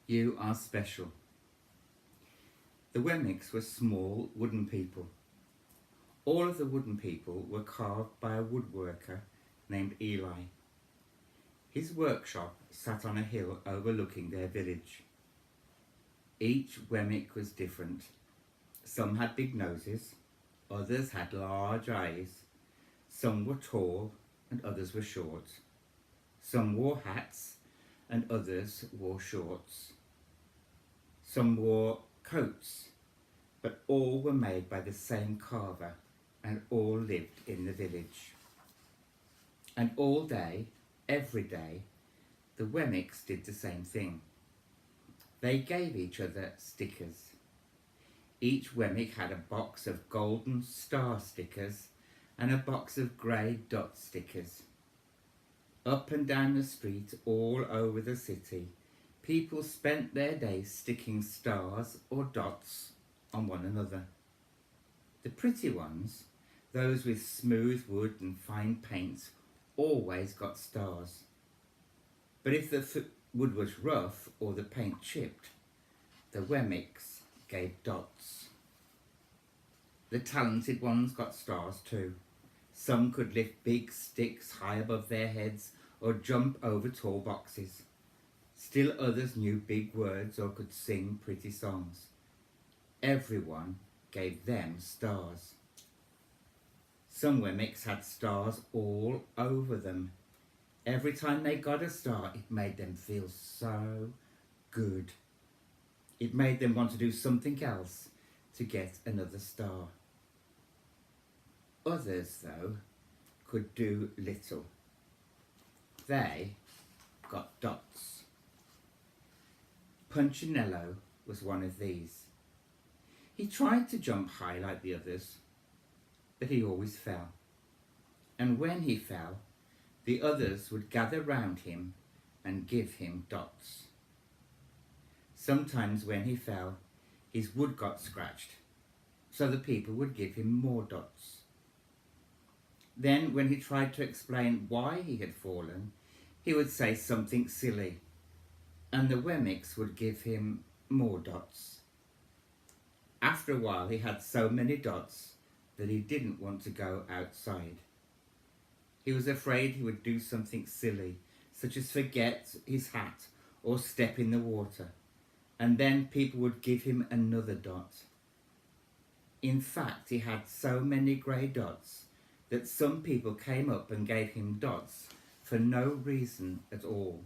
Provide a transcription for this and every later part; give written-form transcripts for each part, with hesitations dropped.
You are special. The Wemmicks were small wooden people. All of the wooden people were carved by a woodworker named Eli. His workshop sat on a hill overlooking their village. Each Wemmick was different. Some had big noses, others had large eyes, some were tall and others were short. Some wore hats and others wore shorts. Some wore coats, but all were made by the same carver and all lived in the village. And all day, every day, the Wemmicks did the same thing. They gave each other stickers. Each Wemmick had a box of golden star stickers and a box of grey dot stickers. Up and down the street, all over the city, people spent their days sticking stars or dots on one another. The pretty ones, those with smooth wood and fine paints, always got stars. But if the wood was rough or the paint chipped, the Wemmicks gave dots. The talented ones got stars too. Some could lift big sticks high above their heads or jump over tall boxes. Still others knew big words or could sing pretty songs. Everyone gave them stars. Some Wemmicks had stars all over them. Every time they got a star, it made them feel so good. It made them want to do something else to get another star. Others, though, could do little. They got dots. Punchinello was one of these. He tried to jump high like the others, but he always fell. And when he fell, the others would gather round him and give him dots. Sometimes when he fell, his wood got scratched, so the people would give him more dots. Then when he tried to explain why he had fallen, he would say something silly, and the Wemmicks would give him more dots. After a while he had so many dots that he didn't want to go outside. He was afraid he would do something silly, such as forget his hat or step in the water, and then people would give him another dot. In fact, he had so many grey dots that some people came up and gave him dots for no reason at all.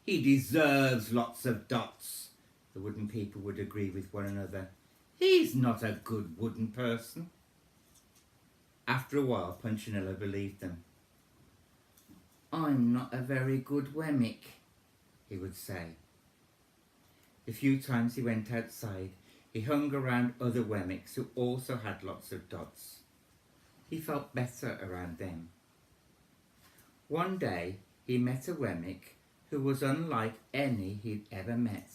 He deserves lots of dots, the wooden people would agree with one another. He's not a good wooden person. After a while, Punchinello believed them. I'm not a very good Wemmick, he would say. The few times he went outside, he hung around other Wemmicks who also had lots of dots. He felt better around them. One day, he met a Wemmick who was unlike any he'd ever met.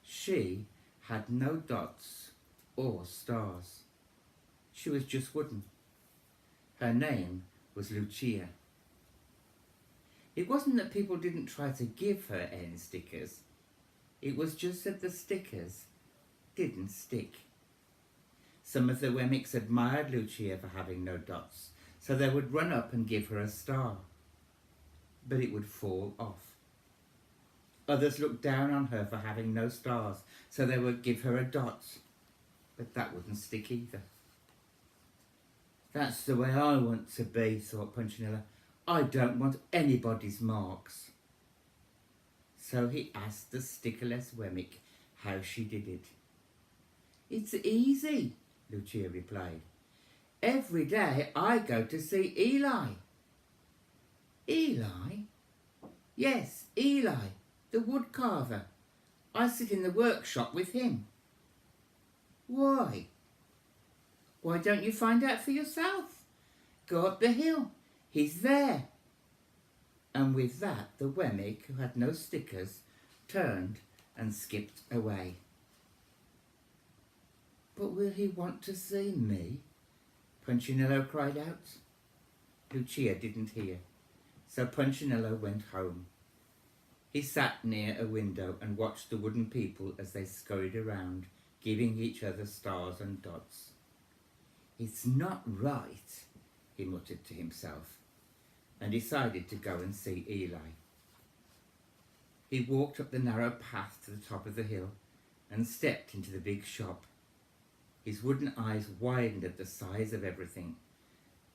She had no dots or stars. She was just wooden. Her name was Lucia. It wasn't that people didn't try to give her any stickers. It was just that the stickers didn't stick. Some of the Wemmicks admired Lucia for having no dots, so they would run up and give her a star. But it would fall off. Others looked down on her for having no stars, so they would give her a dot. But that wouldn't stick either. That's the way I want to be, thought Punchinello. I don't want anybody's marks. So he asked the stickerless Wemmick how she did it. It's easy, Lucia replied. Every day I go to see Eli. Eli? Yes, Eli, the wood carver. I sit in the workshop with him. Why? Why don't you find out for yourself? Go up the hill. He's there. And with that, the Wemmick, who had no stickers, turned and skipped away. But will he want to see me? Punchinello cried out. Lucia didn't hear, so Punchinello went home. He sat near a window and watched the wooden people as they scurried around, giving each other stars and dots. "It's not right," he muttered to himself, and decided to go and see Eli. He walked up the narrow path to the top of the hill and stepped into the big shop. His wooden eyes widened at the size of everything.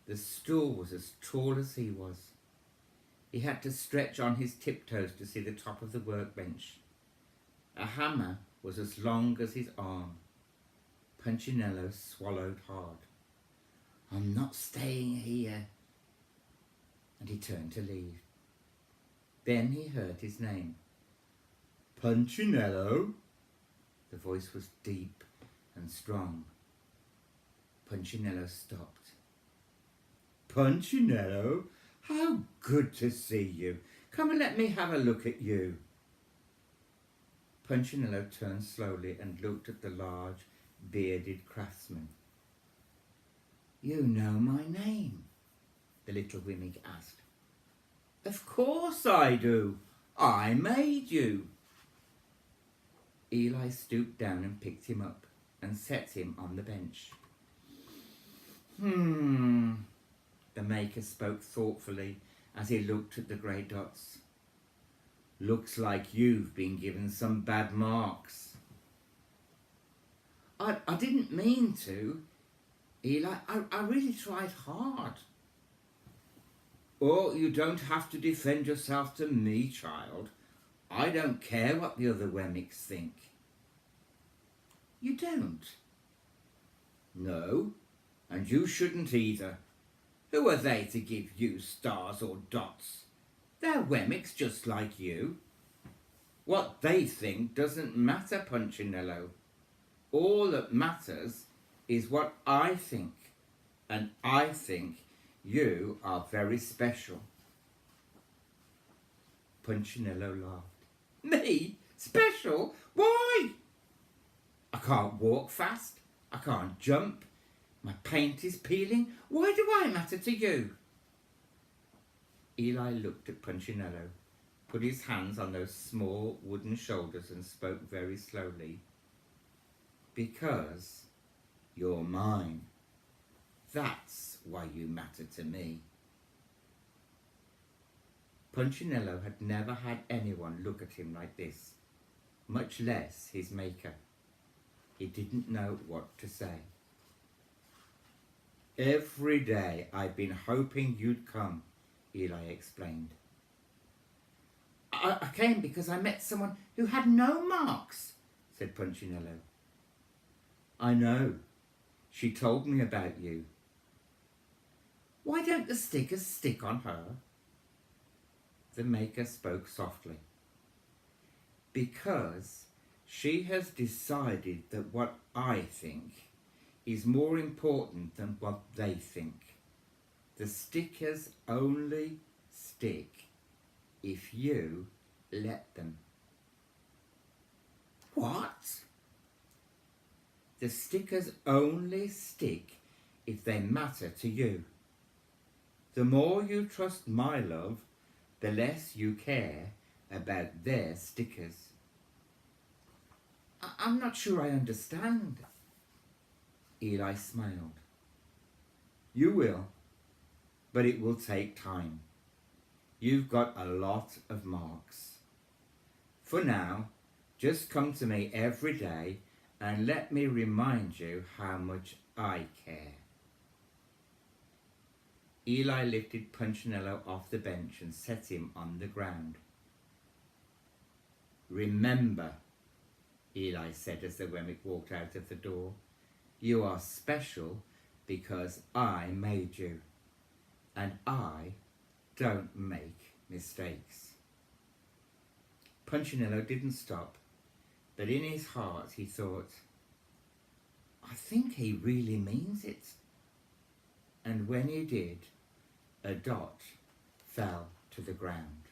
The stool was as tall as he was. He had to stretch on his tiptoes to see the top of the workbench. A hammer was as long as his arm. Punchinello swallowed hard. "I'm not staying here." And he turned to leave. Then he heard his name. "Punchinello?" The voice was deep and strong. Punchinello stopped. "Punchinello, how good to see you. Come and let me have a look at you." Punchinello turned slowly and looked at the large, bearded craftsman. "You know my name?" the little Wemmick asked. "Of course I do. I made you." Eli stooped down and picked him up and set him on the bench. The maker spoke thoughtfully as he looked at the grey dots. "Looks like you've been given some bad marks." I didn't mean to, Eli. I really tried hard." "Oh, you don't have to defend yourself to me, child. I don't care what the other Wemmicks think." "You don't?" "No, and you shouldn't either. Who are they to give you stars or dots? They're Wemmicks just like you. What they think doesn't matter, Punchinello. All that matters is what I think, and I think you are very special." Punchinello laughed. "Me? Special? Why? I can't walk fast. I can't jump. My paint is peeling. Why do I matter to you?" Eli looked at Punchinello, put his hands on those small wooden shoulders and spoke very slowly. "Because you're mine. That's why you matter to me." Punchinello had never had anyone look at him like this, much less his maker. He didn't know what to say. "Every day I've been hoping you'd come," Eli explained. I came because I met someone who had no marks," said Punchinello. "I know. She told me about you." "Why don't the stickers stick on her?" The maker spoke softly. "Because she has decided that what I think is more important than what they think. The stickers only stick if you let them." "What?" "The stickers only stick if they matter to you. The more you trust my love, the less you care about their stickers." I'm not sure I understand." Eli smiled. "You will, but it will take time. You've got a lot of marks. For now, just come to me every day and let me remind you how much I care." Eli lifted Punchinello off the bench and set him on the ground. "Remember," Eli said as the Wemmick walked out of the door, "you are special because I made you, and I don't make mistakes." Punchinello didn't stop, but in his heart he thought, "I think he really means it." And when he did, a dot fell to the ground.